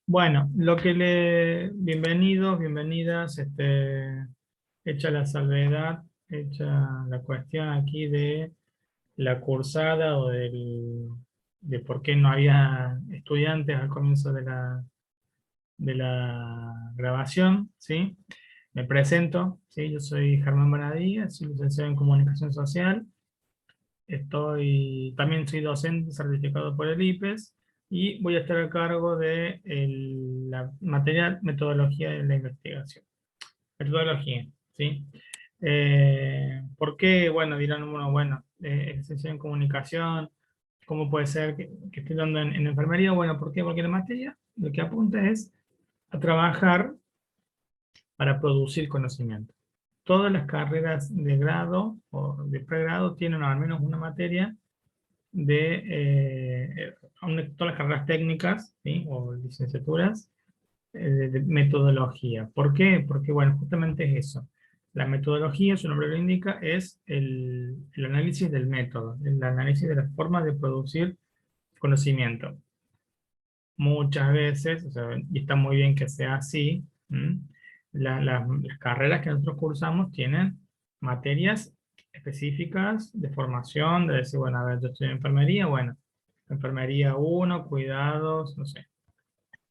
Bueno, bienvenidos, bienvenidas, hecha la salvedad, hecha la cuestión aquí de la cursada de por qué no había estudiantes al comienzo de la grabación, ¿sí? Me presento, ¿sí? Yo soy Germán Bonadía, soy licenciado en Comunicación Social. También soy docente certificado por el IPES y voy a estar a cargo de la materia metodología de la investigación. Metodología, ¿sí? ¿Por qué? Bueno, dirán uno, bueno, licenciado en comunicación, ¿cómo puede ser que esté dando en enfermería? Bueno, ¿por qué? Porque la materia lo que apunta es a trabajar para producir conocimiento. Todas las carreras de grado o de pregrado tienen al menos una materia todas las carreras técnicas, ¿sí? O licenciaturas de metodología. ¿Por qué? Porque, bueno, justamente es eso. La metodología, su nombre lo indica, es el análisis del método, el análisis de las formas de producir conocimiento. Muchas veces, o sea, y está muy bien que sea así, las carreras que nosotros cursamos tienen materias específicas de formación, de decir, bueno, a ver, yo estoy en enfermería, bueno, enfermería uno cuidados, no sé,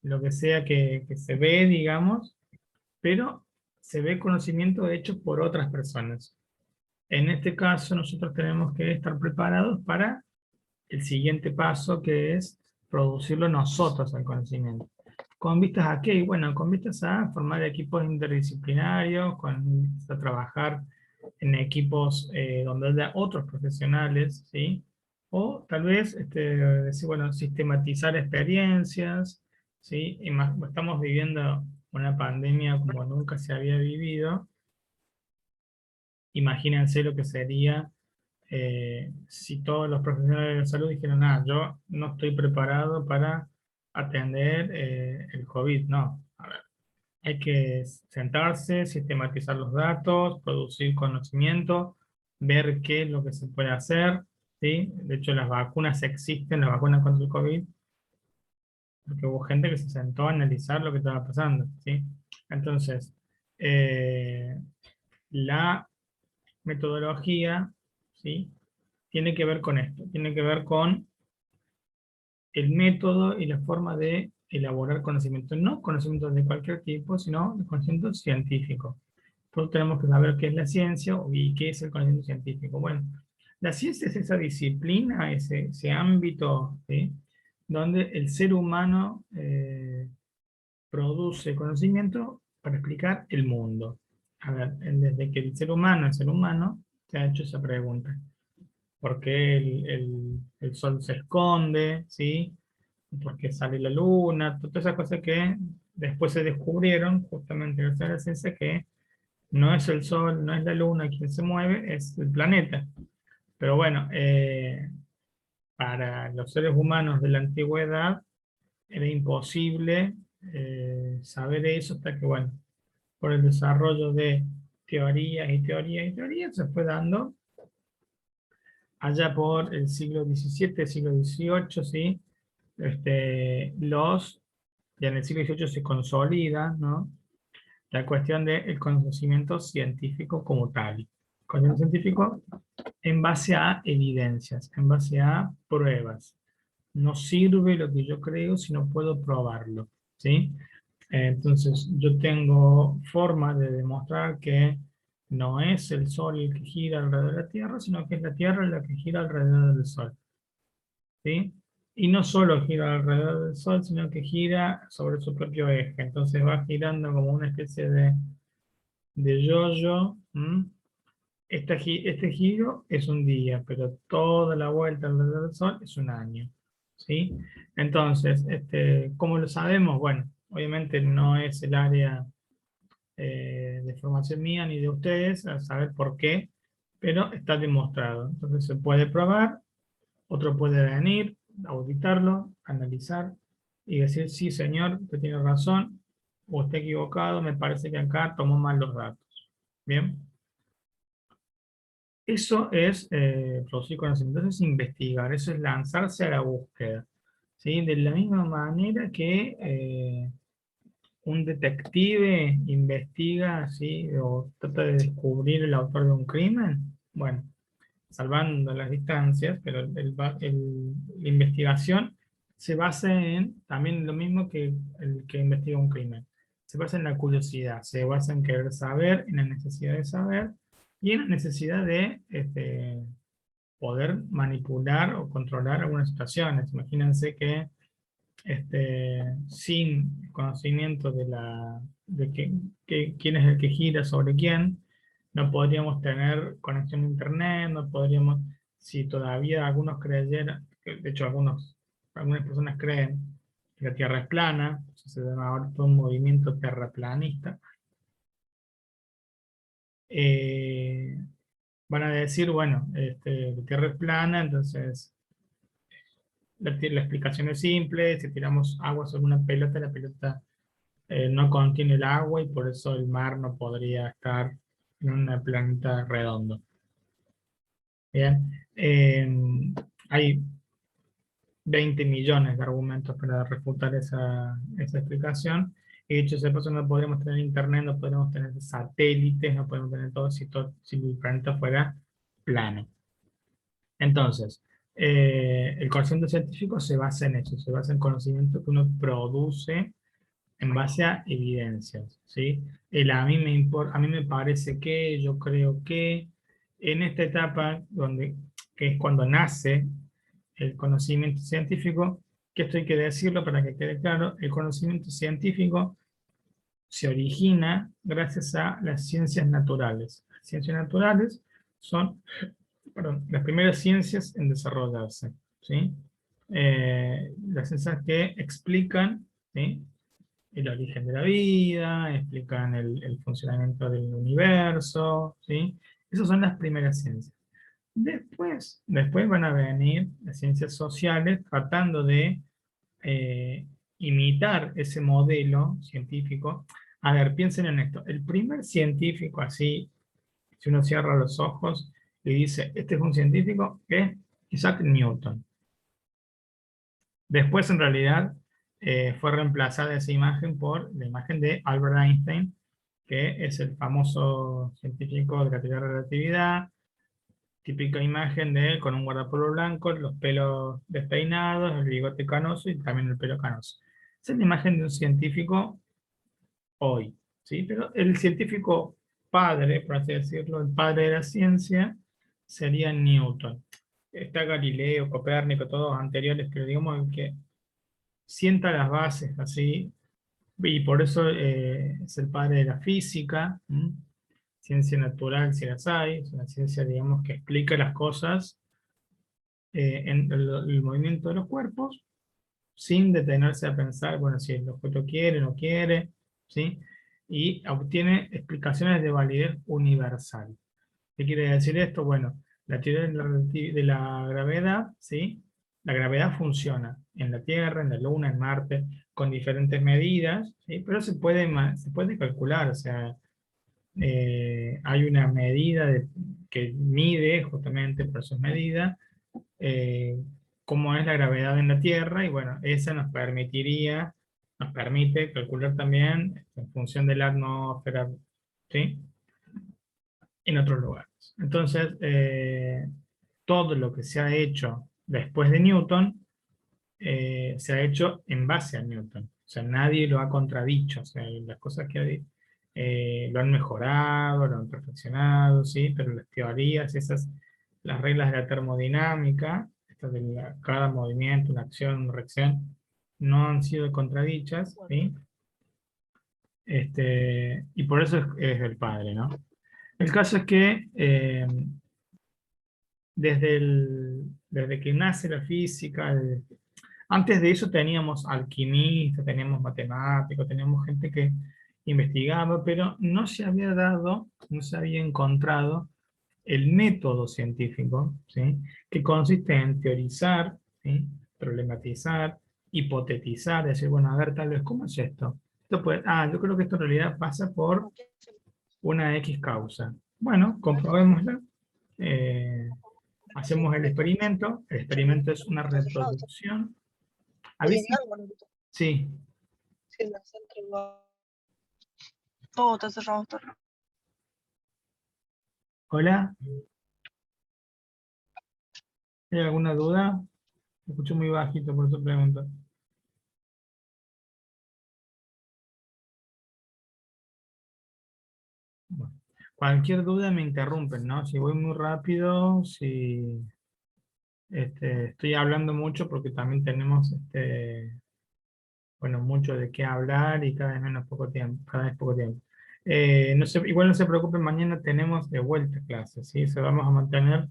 lo que sea que se ve, digamos, pero se ve conocimiento hecho por otras personas. En este caso, nosotros tenemos que estar preparados para el siguiente paso, que es producirlo nosotros al conocimiento. ¿Con vistas a qué? Bueno, con vistas a formar equipos interdisciplinarios, con vistas a trabajar en equipos donde haya otros profesionales, ¿sí? O tal vez, decir, bueno, sistematizar experiencias, ¿sí? Estamos viviendo una pandemia como nunca se había vivido. Imagínense lo que sería si todos los profesionales de la salud dijeron, yo no estoy preparado para atender el COVID. No, a ver, hay que sentarse, sistematizar los datos, producir conocimiento, ver qué es lo que se puede hacer, ¿sí? De hecho, las vacunas existen, las vacunas contra el COVID, porque hubo gente que se sentó a analizar lo que estaba pasando, ¿sí? Entonces, eh, la metodología, ¿sí? Tiene que ver con esto, tiene que ver con el método y la forma de elaborar conocimiento, no conocimiento de cualquier tipo, sino conocimiento científico. Todos tenemos que saber qué es la ciencia y qué es el conocimiento científico. Bueno, la ciencia es esa disciplina, ese ámbito, ¿sí? Donde el ser humano produce conocimiento para explicar el mundo. A ver, desde que el ser humano es ser humano, se ha hecho esa pregunta. ¿Por qué el sol se esconde? ¿Sí? ¿Por qué sale la luna? Todas esas cosas que después se descubrieron, justamente gracias a la ciencia, que no es el sol, no es la luna quien se mueve, es el planeta. Pero bueno, para los seres humanos de la antigüedad era imposible saber eso hasta que, bueno, por el desarrollo de teorías y teorías y teorías, se fue dando allá por el siglo XVII, siglo XVIII, ¿sí? Ya en el siglo XVIII se consolida, ¿no? La cuestión del conocimiento científico como tal. Conocimiento científico en base a evidencias, en base a pruebas. No sirve lo que yo creo si no puedo probarlo, ¿sí? Entonces, yo tengo forma de demostrar que no es el Sol el que gira alrededor de la Tierra, sino que es la Tierra la que gira alrededor del Sol, ¿sí? Y no solo gira alrededor del Sol, sino que gira sobre su propio eje. Entonces va girando como una especie de yo-yo. Este giro es un día, pero toda la vuelta alrededor del Sol es un año, ¿sí? Entonces, ¿cómo lo sabemos? Bueno, obviamente no es el área de formación mía ni de ustedes, a saber por qué, pero está demostrado. Entonces se puede probar, otro puede venir, auditarlo, analizar y decir, sí, señor, usted tiene razón, o está equivocado, me parece que acá tomó mal los datos. Bien, eso es producir conocimiento, eso es investigar, eso es lanzarse a la búsqueda. ¿sí? De la misma manera que un detective investiga, ¿sí? O trata de descubrir el autor de un crimen. Bueno, salvando las distancias, pero la investigación se basa en también lo mismo que el que investiga un crimen. Se basa en la curiosidad, se basa en querer saber, en la necesidad de saber y en la necesidad de poder manipular o controlar algunas situaciones. Imagínense que sin conocimiento de quién es el que gira sobre quién, no podríamos tener conexión a internet, no podríamos, si todavía algunos creyeran, de hecho algunas personas creen que la Tierra es plana, entonces se llama ahora todo un movimiento terraplanista, eh, van a decir, bueno, la Tierra es plana, entonces la explicación es simple, si tiramos agua sobre una pelota, la pelota no contiene el agua y por eso el mar no podría estar en un planeta redondo. Bien, hay 20 millones de argumentos para refutar esa explicación. Y dicho sea de paso, no podríamos tener internet, no podríamos tener satélites, no podemos tener todo si el planeta fuera plano. Entonces, el conocimiento científico se basa en eso, se basa en conocimiento que uno produce en base a evidencias, ¿sí? A mí me parece que, yo creo que, en esta etapa, que es cuando nace el conocimiento científico, que esto hay que decirlo para que quede claro, el conocimiento científico se origina gracias a las ciencias naturales. Las ciencias naturales son, perdón, las primeras ciencias en desarrollarse, ¿sí? Las ciencias que explican, ¿sí?, el origen de la vida, explican el funcionamiento del universo, ¿sí? Esas son las primeras ciencias. Después van a venir las ciencias sociales tratando de eh, imitar ese modelo científico. A ver, piensen en esto. El primer científico, así, si uno cierra los ojos y dice, este es un científico, es Isaac Newton. Después, en realidad, fue reemplazada esa imagen por la imagen de Albert Einstein, que es el famoso científico de la teoría de la relatividad, típica imagen de él con un guardapolvo blanco, los pelos despeinados, el bigote canoso y también el pelo canoso. Esa es la imagen de un científico hoy, ¿sí? Pero el científico padre, por así decirlo, el padre de la ciencia, sería Newton. Está Galileo, Copérnico, todos anteriores, pero digamos el que sienta las bases así, y por eso es el padre de la física, ¿m? Ciencia natural si las hay, es una ciencia, digamos, que explica las cosas en el movimiento de los cuerpos, sin detenerse a pensar, bueno, si el objeto quiere, no quiere, ¿sí? Y obtiene explicaciones de validez universal. ¿Qué quiere decir esto? Bueno, la teoría de la gravedad, ¿sí? La gravedad funciona en la Tierra, en la Luna, en Marte, con diferentes medidas, ¿sí? Pero se puede calcular, o sea, hay una medida que mide justamente por sus medidas eh, cómo es la gravedad en la Tierra, y bueno, esa nos permite calcular también en función de la atmósfera, ¿sí?, en otros lugares. Entonces, todo lo que se ha hecho después de Newton se ha hecho en base a Newton. O sea, nadie lo ha contradicho. O sea, las cosas que lo han mejorado, lo han perfeccionado, ¿sí? Pero las teorías, las reglas de la termodinámica, estas cada movimiento, una acción, una reacción, no han sido contradichas, ¿sí? Y por eso es el padre, ¿no? El caso es que desde que nace la física, antes de eso teníamos alquimistas, teníamos matemáticos, teníamos gente que investigaba, pero no se había dado, no se había encontrado el método científico, ¿sí?, que consiste en teorizar, ¿sí?, problematizar, hipotetizar, decir, bueno, a ver, tal vez, ¿cómo es esto? Yo creo que esto en realidad pasa por una X causa. Bueno, comprobémosla. Hacemos el experimento es una reproducción A ver si... Sí. Sí, las entregó. Todo está cerrado, está cerrado. Hola. ¿Hay alguna duda? Me escucho muy bajito, por eso pregunto. Bueno, cualquier duda me interrumpen, ¿no? Si voy muy rápido, si estoy hablando mucho porque también tenemos bueno, mucho de qué hablar y cada vez menos poco tiempo, cada vez poco tiempo. Igual no se preocupen, mañana tenemos de vuelta clases, ¿sí? Se vamos a mantener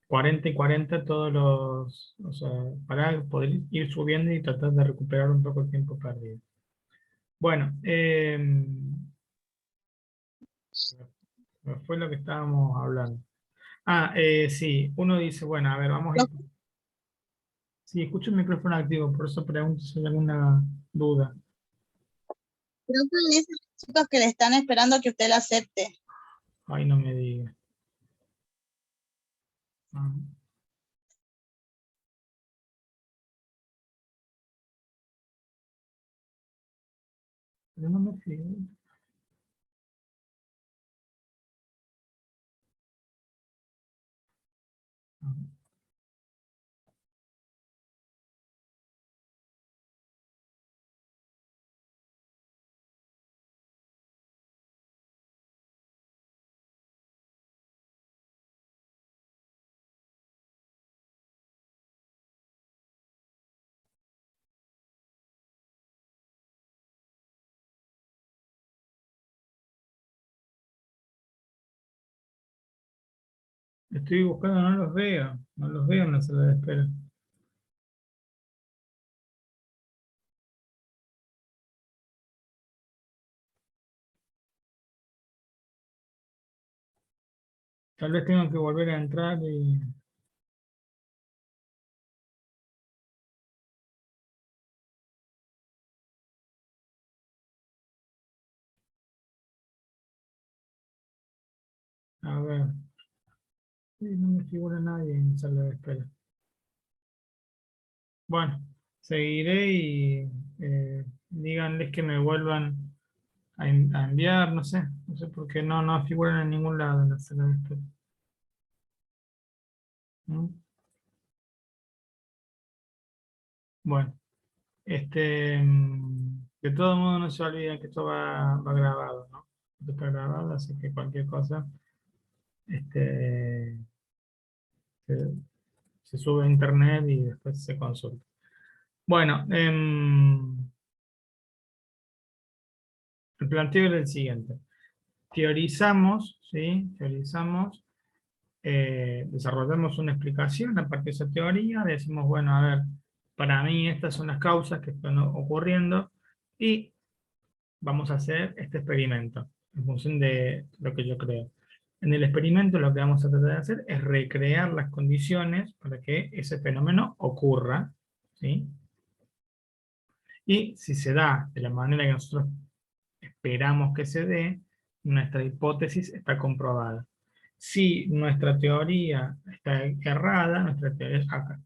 40 y 40 todos los, o sea, para poder ir subiendo y tratar de recuperar un poco el tiempo perdido. Bueno, fue lo que estábamos hablando. Sí, uno dice, bueno, a ver, vamos a ir. Sí, escucho el micrófono activo, por eso pregunto si hay alguna duda. Creo que le dicen los chicos que le están esperando que usted la acepte. Ay, no me diga. Ah, pero no me figura. Ah, estoy buscando, no los veo en la sala de espera. Tal vez tengo que volver a entrar y... A ver, sí, no me figura nadie en sala de espera. Bueno, seguiré y díganles que me vuelvan a enviar, no sé por qué no figuran en ningún lado en la sala de espera. ¿Mm? Bueno, de todo modo no se olviden que esto va grabado, ¿no? Esto está grabado, así que cualquier cosa este, se, se sube a internet y después se consulta. Bueno, el planteo era el siguiente. Teorizamos, ¿sí? Teorizamos, desarrollamos una explicación a partir de esa teoría, decimos, bueno, a ver, para mí estas son las causas que están ocurriendo y vamos a hacer este experimento en función de lo que yo creo. En el experimento lo que vamos a tratar de hacer es recrear las condiciones para que ese fenómeno ocurra, ¿sí? Y si se da de la manera que nosotros esperamos que se dé, nuestra hipótesis está comprobada. Si nuestra teoría está errada, nuestra teoría es acá.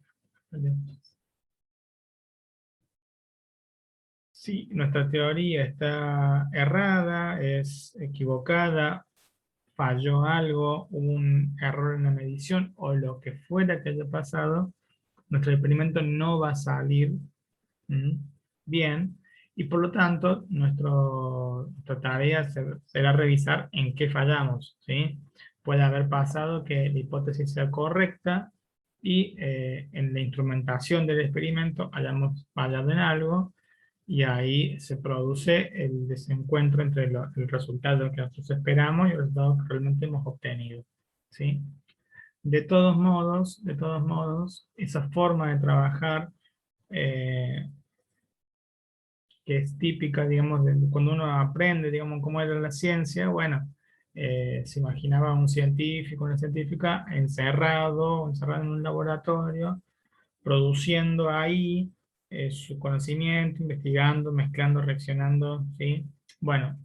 Si nuestra teoría está errada, es equivocada, falló algo, un error en la medición o lo que fuera que haya pasado, nuestro experimento no va a salir bien y por lo tanto nuestra tarea será revisar en qué fallamos, ¿sí? Puede haber pasado que la hipótesis sea correcta y en la instrumentación del experimento hayamos fallado en algo y ahí se produce el desencuentro entre el resultado que nosotros esperamos y el resultado que realmente hemos obtenido, ¿sí? De todos modos, esa forma de trabajar eh, que es típica, digamos, de cuando uno aprende, digamos, cómo era la ciencia, bueno, se imaginaba un científico, una científica encerrado en un laboratorio, produciendo ahí su conocimiento, investigando, mezclando, reaccionando, ¿sí? Bueno,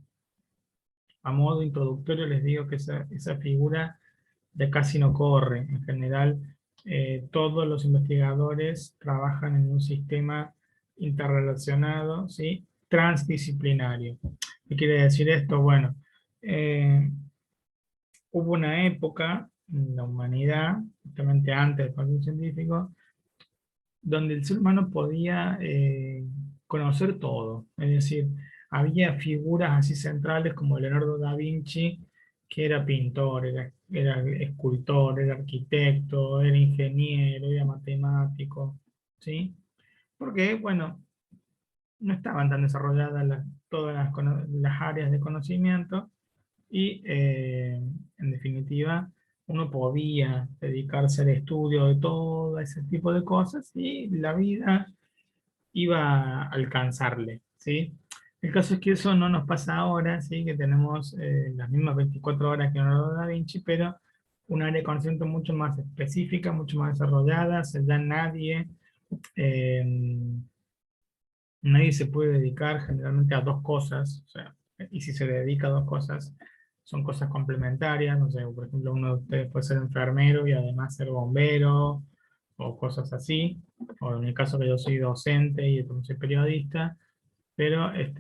a modo introductorio les digo que esa figura ya casi no corre. En general, todos los investigadores trabajan en un sistema interrelacionado, ¿sí? Transdisciplinario. ¿Qué quiere decir esto? Bueno, hubo una época en la humanidad, justamente antes del cambio científico, donde el ser humano podía conocer todo. Es decir, había figuras así centrales como Leonardo da Vinci, que era pintor, era escultor, era arquitecto, era ingeniero, era matemático, ¿sí? Porque, bueno, no estaban tan desarrolladas todas las áreas de conocimiento y, en definitiva, uno podía dedicarse al estudio de todo ese tipo de cosas y la vida iba a alcanzarle, ¿sí? El caso es que eso no nos pasa ahora, ¿sí? Que tenemos las mismas 24 horas que Leonardo da Vinci, pero un área de conocimiento mucho más específica, mucho más desarrollada, o sea, ya eh, nadie se puede dedicar generalmente a dos cosas, o sea, y si se dedica a dos cosas, son cosas complementarias, no sé, por ejemplo, uno de ustedes puede ser enfermero y además ser bombero, o cosas así, o en el caso que yo soy docente y después soy periodista, pero es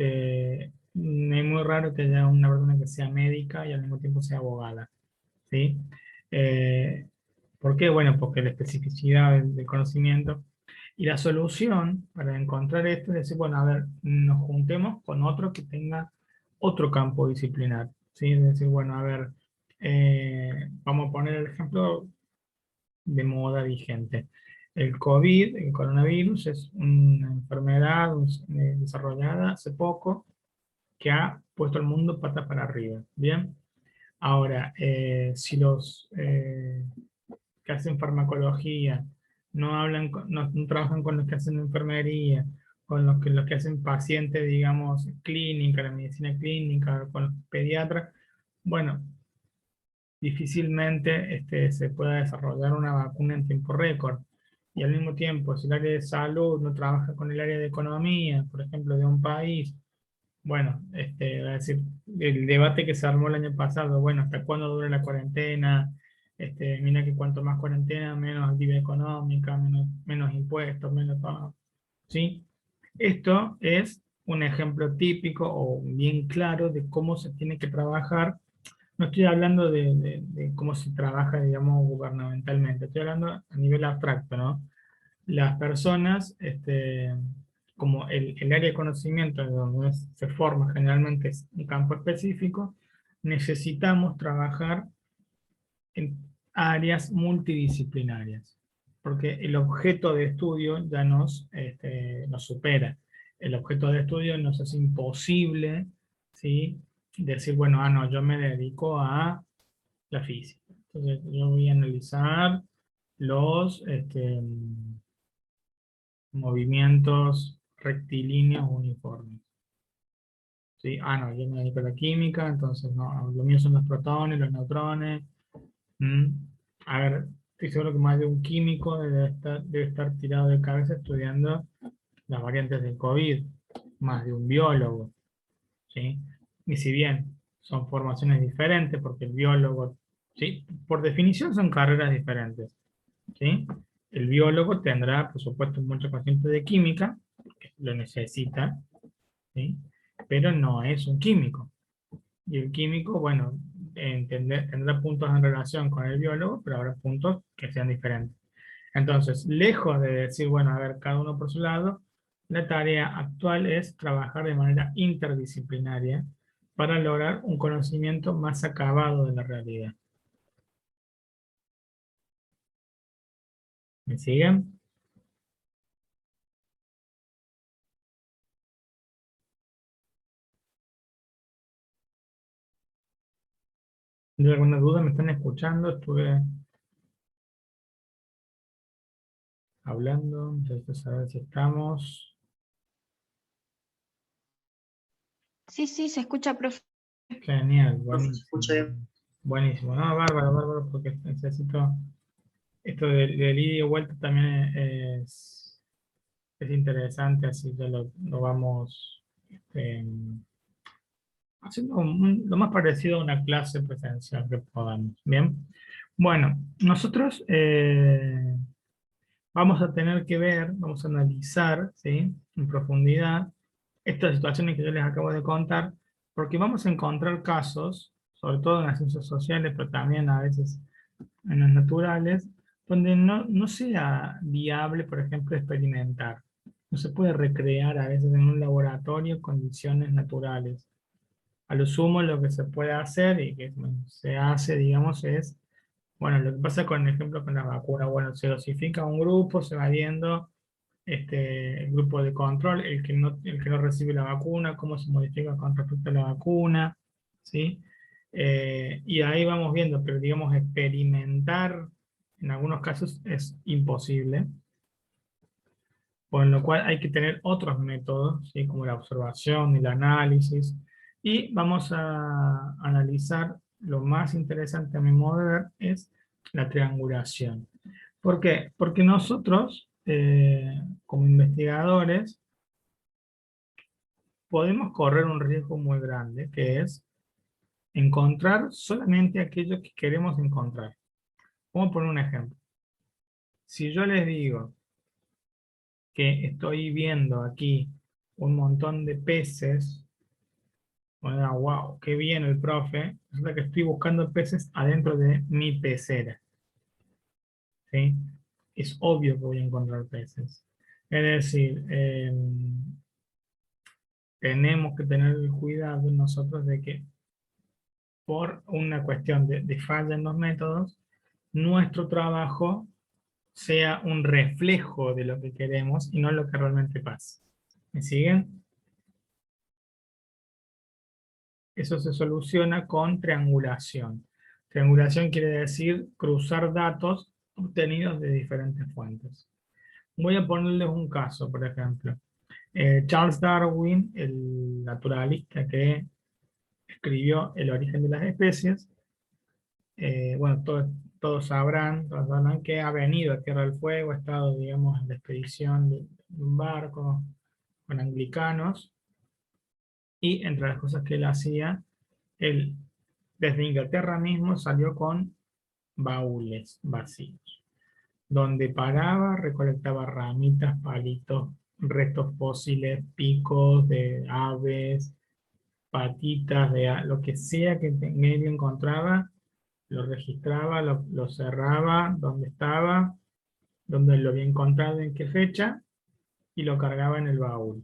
muy raro que haya una persona que sea médica y al mismo tiempo sea abogada, ¿sí? Eh, ¿Por qué? Bueno, porque la especificidad del conocimiento y la solución para encontrar esto es decir, bueno, a ver, nos juntemos con otro que tenga otro campo disciplinar, ¿sí? Es decir, bueno, a ver, vamos a poner el ejemplo de moda vigente. El COVID, el coronavirus, es una enfermedad desarrollada hace poco que ha puesto al mundo patas para arriba, ¿bien? Ahora, si los que hacen farmacología no hablan, no trabajan con los que hacen enfermería, con los que hacen pacientes, digamos, clínica, la medicina clínica, con los pediatras, bueno, difícilmente se pueda desarrollar una vacuna en tiempo récord. Y al mismo tiempo, si el área de salud no trabaja con el área de economía, por ejemplo, de un país, bueno, va a decir, el debate que se armó el año pasado, bueno, ¿hasta cuándo dura la cuarentena? Mira que cuanto más cuarentena, menos actividad económica, menos impuestos, menos todo, ¿sí? Esto es un ejemplo típico o bien claro de cómo se tiene que trabajar. No estoy hablando de cómo se trabaja, digamos, gubernamentalmente, estoy hablando a nivel abstracto, ¿no? Las personas, como el área de conocimiento donde se forma generalmente es un campo específico, necesitamos trabajar en áreas multidisciplinarias, porque el objeto de estudio ya nos supera. El objeto de estudio nos es imposible, ¿sí? Decir, bueno, no, yo me dedico a la física. Entonces, yo voy a analizar los movimientos rectilíneos uniformes. ¿Sí? No, yo me dedico a la química, entonces no, lo mío son los protones, los neutrones. ¿Mm? A ver, estoy seguro que más de un químico debe estar tirado de cabeza estudiando las variantes del COVID, más de un biólogo, ¿sí? Y si bien son formaciones diferentes, porque el biólogo, ¿sí? Por definición son carreras diferentes, ¿sí? El biólogo tendrá, por supuesto, mucho conocimiento de química, porque lo necesita, ¿sí? Pero no es un químico. Y el químico, bueno, tendrá puntos en relación con el biólogo, pero habrá puntos que sean diferentes. Entonces, lejos de decir, bueno, a ver, cada uno por su lado, la tarea actual es trabajar de manera interdisciplinaria para lograr un conocimiento más acabado de la realidad. ¿Me siguen? ¿Tienen alguna duda? ¿Me están escuchando? Estuve hablando, entonces a ver si estamos. Sí, sí, se escucha, profe. Genial, Profe, se escucha bien. buenísimo. Buenísimo, no, bárbaro, bárbaro, porque necesito, esto del ida y vuelta también es interesante, así que lo vamos haciendo lo más parecido a una clase presencial que podamos. Bien, bueno, nosotros vamos a tener que ver, vamos a analizar, ¿sí?, en profundidad estas situaciones que yo les acabo de contar, porque vamos a encontrar casos, sobre todo en las ciencias sociales, pero también a veces en las naturales, donde no sea viable, por ejemplo, experimentar. No se puede recrear a veces en un laboratorio condiciones naturales. A lo sumo lo que se puede hacer y que bueno, se hace, digamos, es, bueno, lo que pasa con el ejemplo con la vacuna, bueno, se dosifica un grupo, se va viendo el grupo de control, el que no recibe la vacuna, cómo se modifica con respecto a la vacuna, ¿sí? Y ahí vamos viendo, pero digamos, experimentar en algunos casos es imposible, por lo cual hay que tener otros métodos, ¿sí?, como la observación, el análisis, y vamos a analizar, lo más interesante a mi modo de ver, es la triangulación. ¿Por qué? Porque nosotros, como investigadores, podemos correr un riesgo muy grande, que es encontrar solamente aquello que queremos encontrar. Vamos a poner un ejemplo. Si yo les digo que estoy viendo aquí un montón de peces, bueno, wow, qué bien el profe, resulta que estoy buscando peces adentro de mi pecera, ¿sí? Es obvio que voy a encontrar peces. Es decir, tenemos que tener el cuidado nosotros de que por una cuestión de falla en los métodos, nuestro trabajo sea un reflejo de lo que queremos y no lo que realmente pasa. ¿Me siguen? Eso se soluciona con triangulación. Triangulación quiere decir cruzar datos obtenidos de diferentes fuentes. Voy a ponerles un caso, por ejemplo. Charles Darwin, el naturalista que escribió El origen de las especies, bueno, todos sabrán que ha venido a Tierra del Fuego, ha estado, digamos, en la expedición de un barco con anglicanos, y entre las cosas que él hacía, él desde Inglaterra mismo salió con baúles vacíos, donde paraba, recolectaba ramitas, palitos, restos fósiles, picos de aves, patitas, lo que sea que en medio encontraba, lo registraba, lo cerraba, dónde estaba, dónde lo había encontrado, en qué fecha, y lo cargaba en el baúl.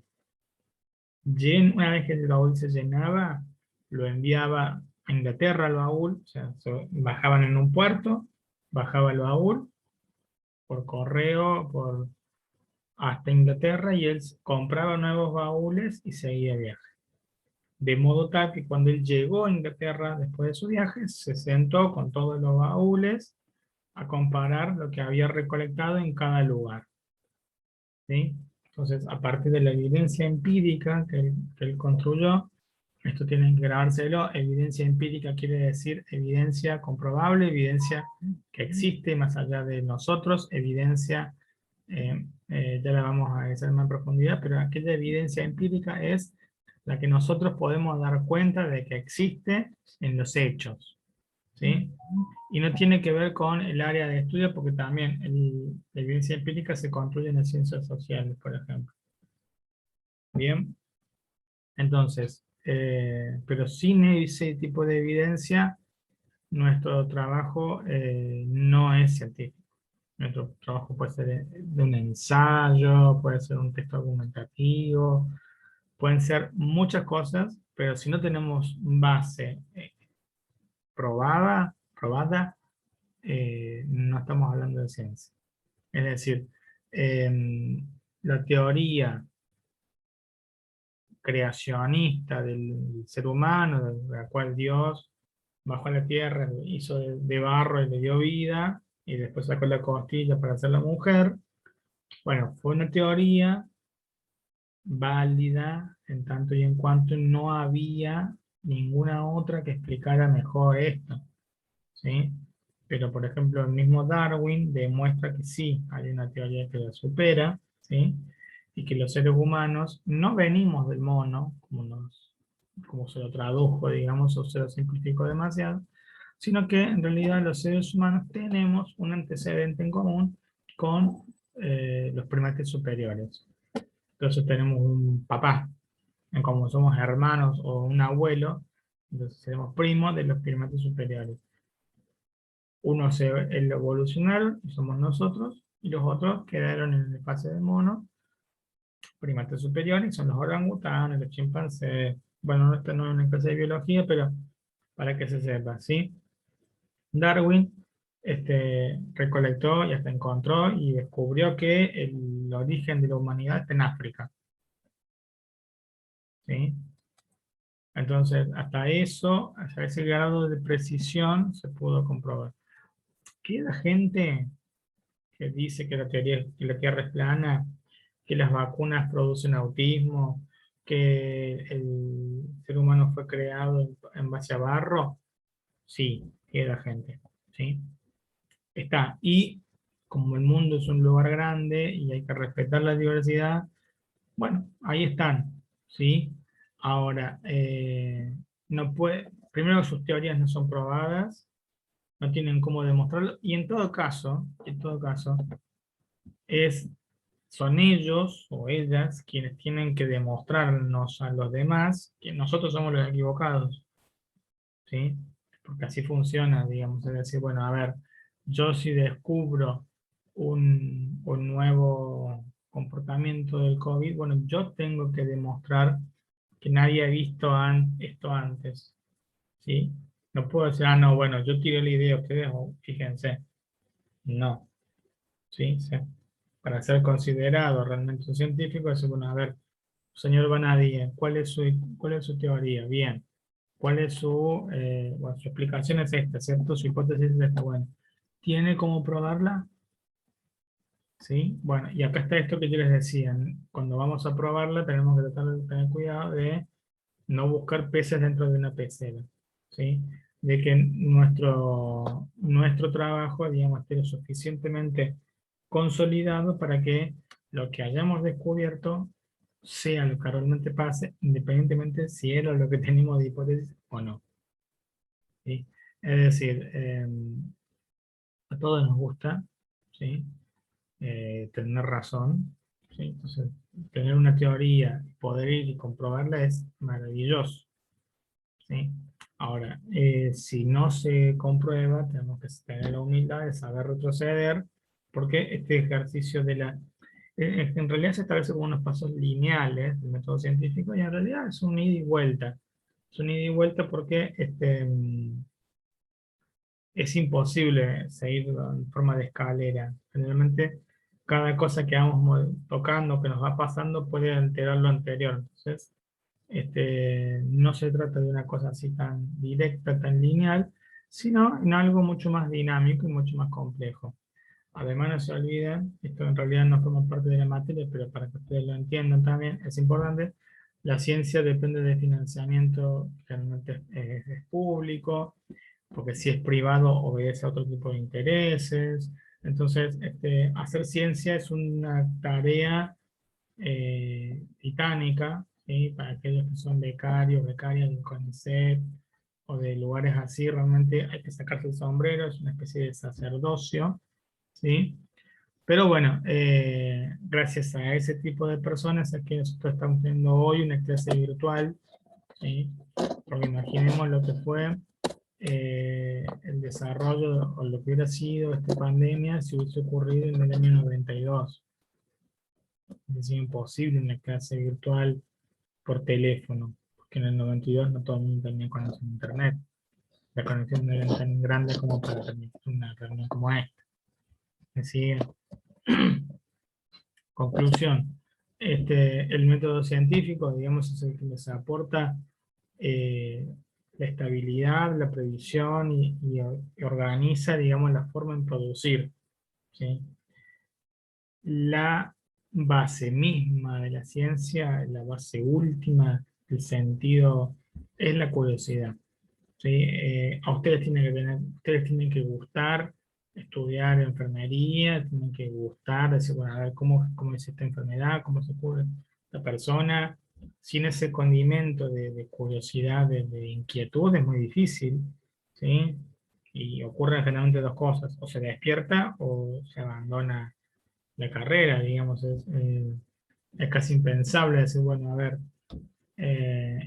Una vez que el baúl se llenaba, lo enviaba a Inglaterra al baúl, o sea, bajaban en un puerto, bajaba el baúl por correo, hasta Inglaterra, y él compraba nuevos baúles y seguía viaje. De modo tal que cuando él llegó a Inglaterra después de su viaje, se sentó con todos los baúles a comparar lo que había recolectado en cada lugar, ¿sí? Entonces, a partir de la evidencia empírica que él construyó, esto tienen que grabárselo, evidencia empírica quiere decir evidencia comprobable, evidencia que existe más allá de nosotros, evidencia, ya la vamos a hacer más en profundidad, pero aquella evidencia empírica es la que nosotros podemos dar cuenta de que existe en los hechos, ¿sí? Y no tiene que ver con el área de estudio, porque también la evidencia empírica se construye en las ciencias sociales, por ejemplo. Bien, entonces, pero sin ese tipo de evidencia, nuestro trabajo no es científico. Nuestro trabajo puede ser de un ensayo, puede ser un texto argumentativo, pueden ser muchas cosas, pero si no tenemos base probada, no estamos hablando de ciencia. Es decir, la teoría creacionista del ser humano, de la cual Dios bajó a la tierra, hizo de barro y le dio vida, y después sacó la costilla para hacer la mujer. Bueno, fue una teoría válida en tanto y en cuanto no había ninguna otra que explicara mejor esto, ¿sí? Pero, por ejemplo, el mismo Darwin demuestra que sí, hay una teoría que la supera, ¿sí? Y que los seres humanos no venimos del mono, como se lo tradujo, digamos, o se lo simplificó demasiado, sino que en realidad los seres humanos tenemos un antecedente en común con los primates superiores. Entonces tenemos un papá, como somos hermanos o un abuelo, entonces seremos primos de los primates superiores. Unos evolucionaron, y somos nosotros, y los otros quedaron en el fase de mono, primates superiores, son los orangutanes, los chimpancés. Bueno, esto no es una clase de biología, pero para que se sepa, ¿sí? Darwin recolectó y hasta encontró y descubrió que el origen de la humanidad está en África. ¿Sí? Entonces, hasta eso, hasta ese grado de precisión se pudo comprobar. Queda gente que dice que que la Tierra es plana, que las vacunas producen autismo, que el ser humano fue creado en base a barro. Sí, queda gente. ¿Sí? Está. Y como el mundo es un lugar grande y hay que respetar la diversidad, bueno, ahí están. ¿Sí? Ahora, no puede, primero sus teorías no son probadas, no tienen cómo demostrarlo, y en todo caso, es, son ellos o ellas quienes tienen que demostrarnos a los demás que nosotros somos los equivocados, ¿sí? Porque así funciona, digamos, es decir, bueno, a ver, yo si descubro un nuevo comportamiento del COVID, bueno, yo tengo que demostrar que nadie ha visto esto antes, ¿sí? No puedo decir, ah, no, bueno, yo tiré la idea, ustedes, fíjense, no, ¿sí? Sí. Para ser considerado realmente un científico, es bueno, a ver, señor Vanadie, cuál es su teoría? Bien. ¿Cuál es bueno, su explicación es esta, ¿cierto? Su hipótesis es esta, bueno. ¿Tiene cómo probarla? ¿Sí? Bueno, y acá está esto que yo les decía. Cuando vamos a probarla tenemos que tratar de tener cuidado de no buscar peces dentro de una pecera, ¿sí? De que nuestro trabajo, digamos, esté lo suficientemente consolidado para que lo que hayamos descubierto sea lo que realmente pase, independientemente si era lo que tenemos de hipótesis o no. ¿Sí? Es decir, a todos nos gusta, ¿sí? Tener razón, ¿sí? Entonces, tener una teoría, poder ir y comprobarla es maravilloso, ¿sí? Ahora, si no se comprueba, tenemos que tener la humildad de saber retroceder, porque este ejercicio en realidad se establece como unos pasos lineales del método científico, y en realidad es un ida y vuelta. Es un ida y vuelta porque es imposible seguir en forma de escalera. Generalmente, cada cosa que vamos tocando, que nos va pasando, puede alterar lo anterior. Entonces, no se trata de una cosa así tan directa, tan lineal, sino en algo mucho más dinámico y mucho más complejo. Además, no se olviden, esto en realidad no forma parte de la materia, pero para que ustedes lo entiendan también, es importante, la ciencia depende de financiamiento, generalmente es público, porque si es privado obedece a otro tipo de intereses. Entonces, hacer ciencia es una tarea titánica, ¿sí? Para aquellos que son becarios, becarias del CONICET o de lugares así, realmente hay que sacarse el sombrero, es una especie de sacerdocio, ¿sí? Pero bueno, gracias a ese tipo de personas es que nosotros estamos teniendo hoy una clase virtual, ¿sí? Porque imaginemos lo que fue el desarrollo o lo que hubiera sido esta pandemia si hubiese ocurrido en el año 92. Es imposible una clase virtual por teléfono, porque en el 92 no todo el mundo tenía conexión a internet. La conexión no era tan grande como para permitir una reunión como esta. Así, conclusión, el método científico, digamos, es el que les aporta eh, la estabilidad, la previsión y organiza, digamos, la forma en producir, ¿sí? La base misma de la ciencia, la base última, el sentido, es la curiosidad, ¿sí? A ustedes tienen que gustar estudiar enfermería, tienen que gustar, decir, bueno, a ver cómo es esta enfermedad, cómo se cura esta persona. Sin ese condimento de curiosidad, de inquietud, es muy difícil, ¿sí? Y ocurren generalmente dos cosas, o se despierta o se abandona la carrera, digamos, es casi impensable decir, bueno, a ver,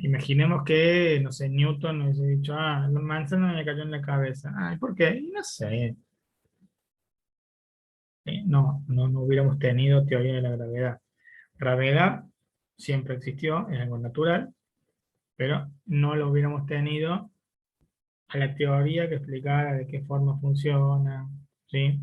imaginemos que, no sé, Newton hubiese dicho, la manzana me cayó en la cabeza. Ay, ¿por qué? Y no sé. No hubiéramos tenido teoría de la gravedad. Gravedad siempre existió, es algo natural, pero no lo hubiéramos tenido a la teoría que explicara de qué forma funciona, ¿sí?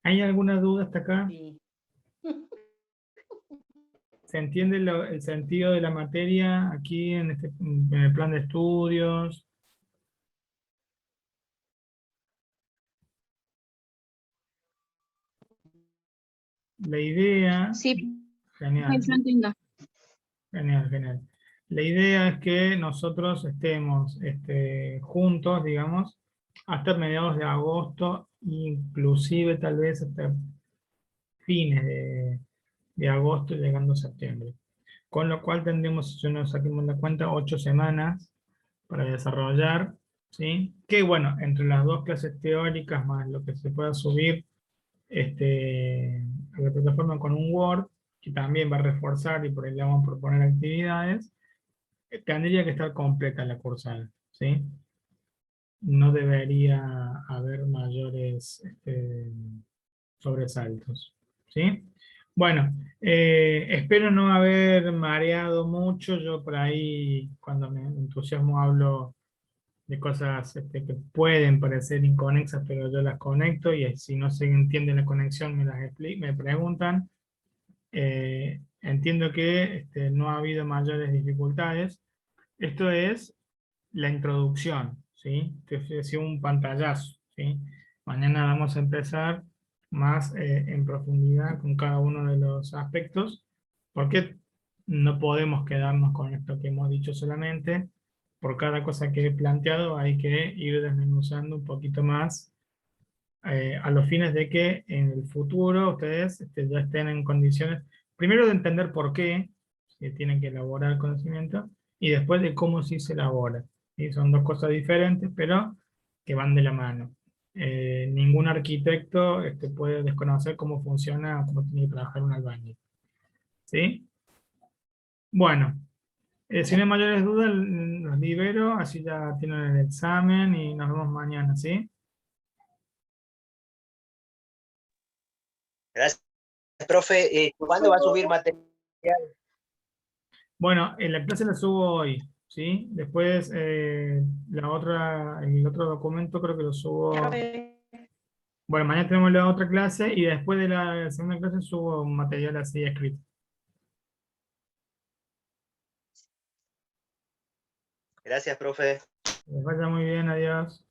¿Hay alguna duda hasta acá? Sí. ¿Se entiende el sentido de la materia aquí en el plan de estudios? La idea, Sí, genial, yo entiendo. genial, genial. La idea es que nosotros estemos juntos, digamos, hasta mediados de agosto, inclusive tal vez hasta fines de agosto, llegando a septiembre. Con lo cual tendremos, si nos saquemos la cuenta, 8 semanas para desarrollar, ¿sí? Que bueno, entre las dos clases teóricas más lo que se pueda subir a la plataforma con un Word, que también va a reforzar y por ahí le vamos a proponer actividades, tendría que estar completa la cursada, ¿sí? No debería haber mayores sobresaltos, ¿sí? Bueno, espero no haber mareado mucho. Yo por ahí, cuando me entusiasmo, hablo de cosas que pueden parecer inconexas, pero yo las conecto y si no se entiende la conexión me preguntan. Entiendo que no ha habido mayores dificultades. Esto es la introducción, ¿sí? Te sido un pantallazo, ¿sí? Mañana vamos a empezar más en profundidad con cada uno de los aspectos, porque no podemos quedarnos con esto que hemos dicho solamente. Por cada cosa que he planteado hay que ir desmenuzando un poquito más a los fines de que en el futuro ustedes ya estén en condiciones, primero de entender por qué se tienen que elaborar el conocimiento y después de cómo sí se elabora. ¿Sí? Son dos cosas diferentes, pero que van de la mano. Ningún arquitecto puede desconocer cómo funciona o cómo tiene que trabajar un albañil. ¿Sí? Bueno, si no hay mayores dudas, los libero, así ya tienen el examen y nos vemos mañana, ¿sí? Gracias, profe. ¿Cuándo va a subir material? Bueno, en la clase la subo hoy, ¿sí? Después el otro documento creo que lo subo. Bueno, mañana tenemos la otra clase y después de la segunda clase subo un material así escrito. Gracias, profe. Que les vaya muy bien, adiós.